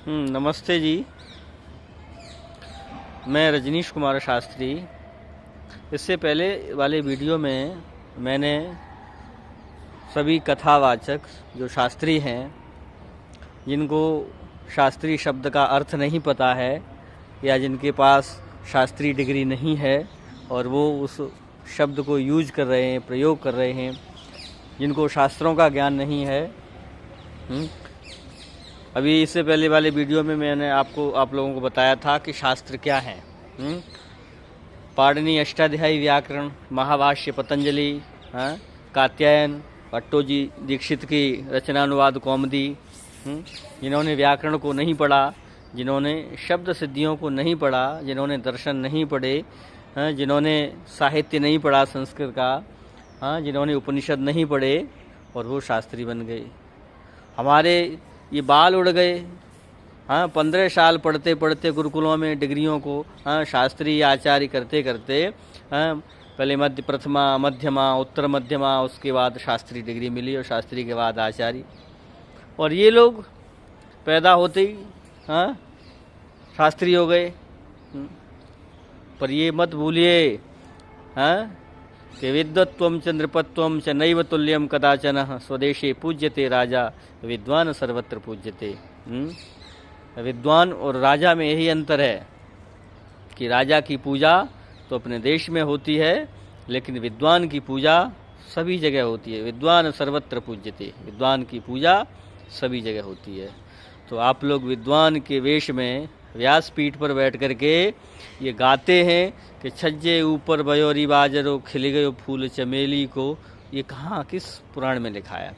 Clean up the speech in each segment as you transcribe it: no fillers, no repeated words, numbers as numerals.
नमस्ते जी। मैं रजनीश कुमार शास्त्री। इससे पहले वाले वीडियो में मैंने सभी कथावाचक जो शास्त्री हैं, जिनको शास्त्री शब्द का अर्थ नहीं पता है या जिनके पास शास्त्री डिग्री नहीं है और वो उस शब्द को यूज कर रहे हैं, प्रयोग कर रहे हैं, जिनको शास्त्रों का ज्ञान नहीं है। अभी इससे पहले वाले वीडियो में मैंने आप लोगों को बताया था कि शास्त्र क्या है। पाणिनि अष्टाध्यायी व्याकरण, महाभाष्य पतंजलि, कात्यायन, भट्टोजी दीक्षित की रचनानुवाद कौमुदी, जिन्होंने व्याकरण को नहीं पढ़ा, जिन्होंने शब्द सिद्धियों को नहीं पढ़ा, जिन्होंने दर्शन नहीं पढ़े, जिन्होंने साहित्य नहीं पढ़ा संस्कृत का, जिन्होंने उपनिषद नहीं पढ़े, और वो शास्त्री बन गए। हमारे ये बाल उड़ गए। 15 साल पढ़ते पढ़ते गुरुकुलों में डिग्रियों को शास्त्री आचार्य करते करते पहले मध्य प्रथमा, मध्यमा, उत्तर मध्यमा, उसके बाद शास्त्री डिग्री मिली और शास्त्री के बाद आचार्य। और ये लोग पैदा होते ही शास्त्री हो गए। पर ये मत भूलिए कि विद्वत्वं च नृपत्वं च नैव तुल्यं कदाचन, स्वदेशे पूज्यते राजा विद्वान सर्वत्र पूज्यते। विद्वान और राजा में यही अंतर है कि राजा की पूजा तो अपने देश में होती है, लेकिन विद्वान की पूजा सभी जगह होती है। विद्वान सर्वत्र पूज्यते, विद्वान की पूजा सभी जगह होती है। तो आप लोग विद्वान के वेश में व्यासपीठ पर बैठ करके ये गाते हैं कि छज्जे ऊपर बयोरी बाजरो, खिल गयो फूल चमेली को। ये कहाँ, किस पुराण में लिखा है?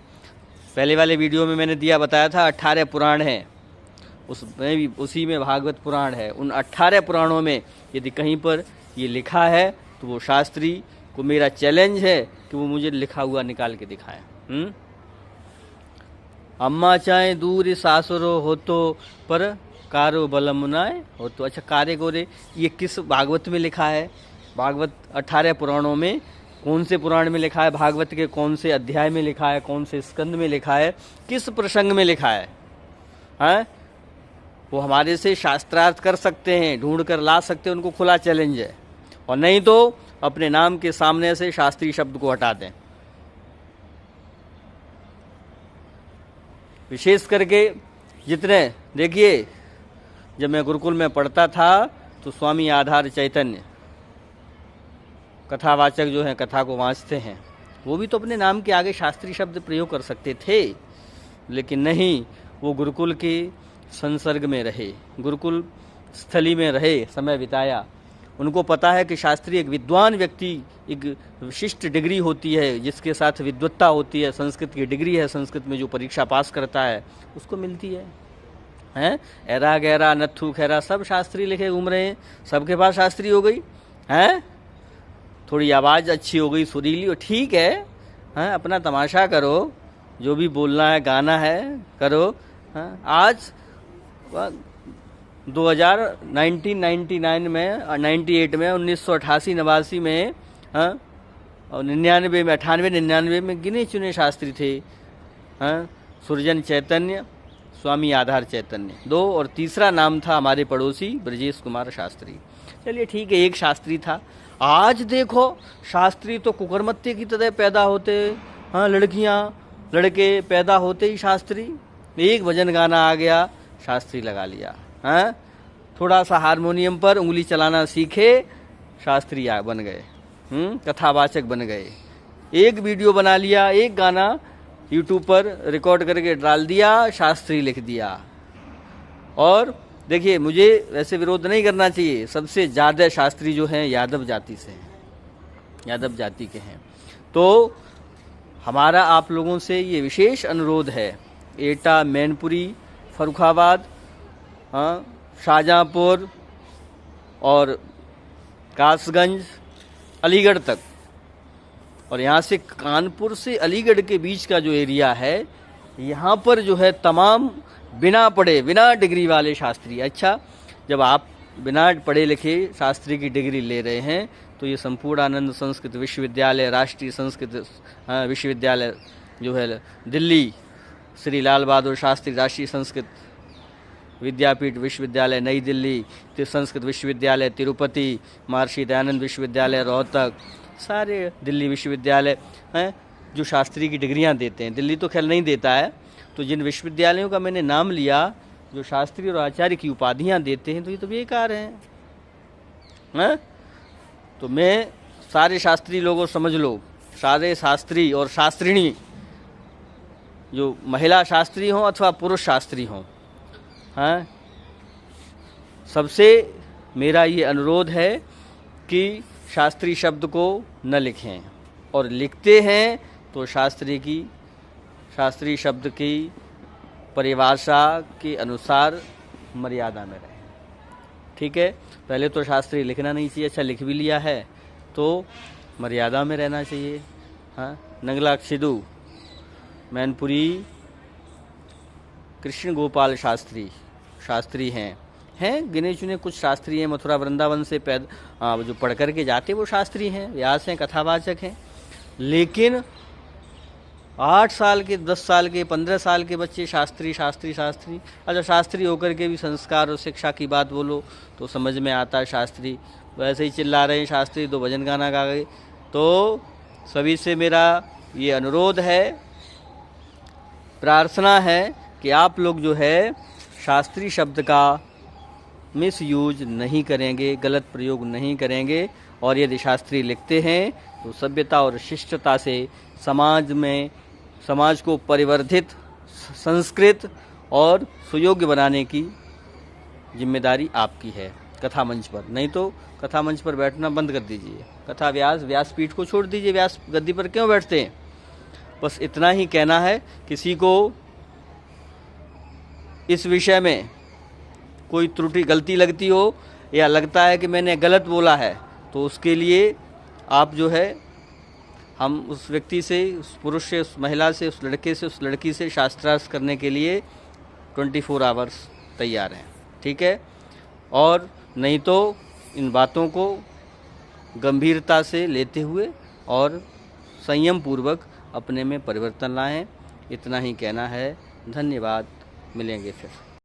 पहले वाले वीडियो में मैंने बताया था 18 पुराण हैं, उसमें भी उसी में भागवत पुराण है। उन 18 पुराणों में यदि कहीं पर ये लिखा है तो वो शास्त्री को मेरा चैलेंज है कि वो मुझे लिखा हुआ निकाल के दिखाएं। अम्मा चाहे दूर सासुरो हो तो पर कारो बलमुनाए हो तो। अच्छा, कार्य गोरे ये किस भागवत में लिखा है? भागवत 18 पुराणों में कौन से पुराण में लिखा है? भागवत के कौन से अध्याय में लिखा है? कौन से स्कंद में लिखा है? किस प्रसंग में लिखा है? वो हमारे से शास्त्रार्थ कर सकते हैं, ढूंढ कर ला सकते हैं, उनको खुला चैलेंज है। और नहीं तो अपने नाम के सामने से शास्त्री शब्द को हटा दें। विशेष करके जितने, देखिए, जब मैं गुरुकुल में पढ़ता था तो स्वामी आधार चैतन्य कथावाचक जो हैं, कथा को वाँचते हैं, वो भी तो अपने नाम के आगे शास्त्री शब्द प्रयोग कर सकते थे, लेकिन नहीं, वो गुरुकुल के संसर्ग में रहे, गुरुकुल स्थली में रहे, समय बिताया। उनको पता है कि शास्त्री एक विद्वान व्यक्ति, एक विशिष्ट डिग्री होती है जिसके साथ विद्वत्ता होती है। संस्कृत की डिग्री है, संस्कृत में जो परीक्षा पास करता है उसको मिलती है। एरा गहरा नत्थू खैरा सब शास्त्री लिखे घूम रहे हैं, सबके पास शास्त्री हो गई है। थोड़ी आवाज़ अच्छी हो गई, सुरीली, और ठीक है, अपना तमाशा करो, जो भी बोलना है, गाना है, करो। आज 1999 में, 98 में, 1988-89 में, और 99 में, 98-99 में गिने चुने शास्त्री थे। सुरजन चैतन्य, स्वामी आधार चैतन्य, 2, और तीसरा नाम था हमारे पड़ोसी ब्रजेश कुमार शास्त्री। चलिए ठीक है, एक शास्त्री था। आज देखो, शास्त्री तो कुकरमत्ते की तरह पैदा होते, लड़कियां लड़के पैदा होते ही शास्त्री। एक भजन गाना आ गया, शास्त्री लगा लिया। थोड़ा सा हारमोनियम पर उंगली चलाना सीखे, शास्त्री बन गए, कथावाचक बन गए। एक वीडियो बना लिया, एक गाना यूट्यूब पर रिकॉर्ड करके डाल दिया, शास्त्री लिख दिया। और देखिए, मुझे वैसे विरोध नहीं करना चाहिए, सबसे ज़्यादा शास्त्री जो हैं यादव जाति से हैं, यादव जाति के हैं। तो हमारा आप लोगों से ये विशेष अनुरोध है, एटा, मैनपुरी, फर्रुखाबाद, शाहजहाँपुर और कासगंज, अलीगढ़ तक, और यहाँ से कानपुर से अलीगढ़ के बीच का जो एरिया है, यहाँ पर जो है तमाम बिना पढ़े, बिना डिग्री वाले शास्त्री। अच्छा, जब आप बिना पढ़े लिखे शास्त्री की डिग्री ले रहे हैं तो ये संपूर्णानंद संस्कृत विश्वविद्यालय, राष्ट्रीय संस्कृत विश्वविद्यालय जो है दिल्ली, श्री लाल बहादुर शास्त्री राष्ट्रीय संस्कृत विद्यापीठ विश्वविद्यालय नई दिल्ली, संस्कृत विश्वविद्यालय तिरुपति, महर्षि दयानंद विश्वविद्यालय रोहतक, सारे दिल्ली विश्वविद्यालय हैं जो शास्त्री की डिग्रियां देते हैं। दिल्ली तो खैर नहीं देता है। तो जिन विश्वविद्यालयों का मैंने नाम लिया जो शास्त्री और आचार्य की उपाधियां देते हैं, तो ये तो बेकार हैं। तो मैं सारे शास्त्री लोगों समझ लो, सारे शास्त्री और शास्त्रिणी, जो महिला शास्त्री हों अथवा पुरुष शास्त्री हों, हाँ, सबसे मेरा ये अनुरोध है कि शास्त्री शब्द को न लिखें, और लिखते हैं तो शास्त्री शब्द की परिभाषा के अनुसार मर्यादा में रहें। ठीक है, पहले तो शास्त्री लिखना नहीं चाहिए। अच्छा, लिख भी लिया है तो मर्यादा में रहना चाहिए। हाँ, नंगला सिद्धू, मैनपुरी कृष्ण गोपाल शास्त्री हैं गिने चुने कुछ शास्त्री हैं। मथुरा वृंदावन से जो पढ़ कर के जाते वो शास्त्री हैं, व्यास हैं, कथावाचक हैं। लेकिन 8 साल के, 10 साल के, 15 साल के बच्चे शास्त्री। अच्छा, शास्त्री होकर के भी संस्कार और शिक्षा की बात बोलो तो समझ में आता है शास्त्री। वैसे ही चिल्ला रहे हैं शास्त्री, तो भजन गाना गा गए। तो सभी से मेरा ये अनुरोध है, प्रार्थना है कि आप लोग जो है शास्त्री शब्द का मिसयूज नहीं करेंगे, गलत प्रयोग नहीं करेंगे। और यदि शास्त्री लिखते हैं तो सभ्यता और शिष्टता से समाज को परिवर्धित, संस्कृत और सुयोग्य बनाने की जिम्मेदारी आपकी है कथा मंच पर। नहीं तो कथा मंच पर बैठना बंद कर दीजिए। कथा व्यासपीठ को छोड़ दीजिए। व्यास गद्दी पर क्यों बैठते हैं? बस इतना ही कहना है। किसी को इस विषय में कोई त्रुटि, गलती लगती हो या लगता है कि मैंने गलत बोला है, तो उसके लिए आप जो है, हम उस व्यक्ति से, उस पुरुष से, उस महिला से, उस लड़के से, उस लड़की से शास्त्रार्थ करने के लिए 24 आवर्स तैयार हैं। ठीक है, और नहीं तो इन बातों को गंभीरता से लेते हुए और संयम पूर्वक अपने में परिवर्तन लाएं। इतना ही कहना है। धन्यवाद, मिलेंगे फिर।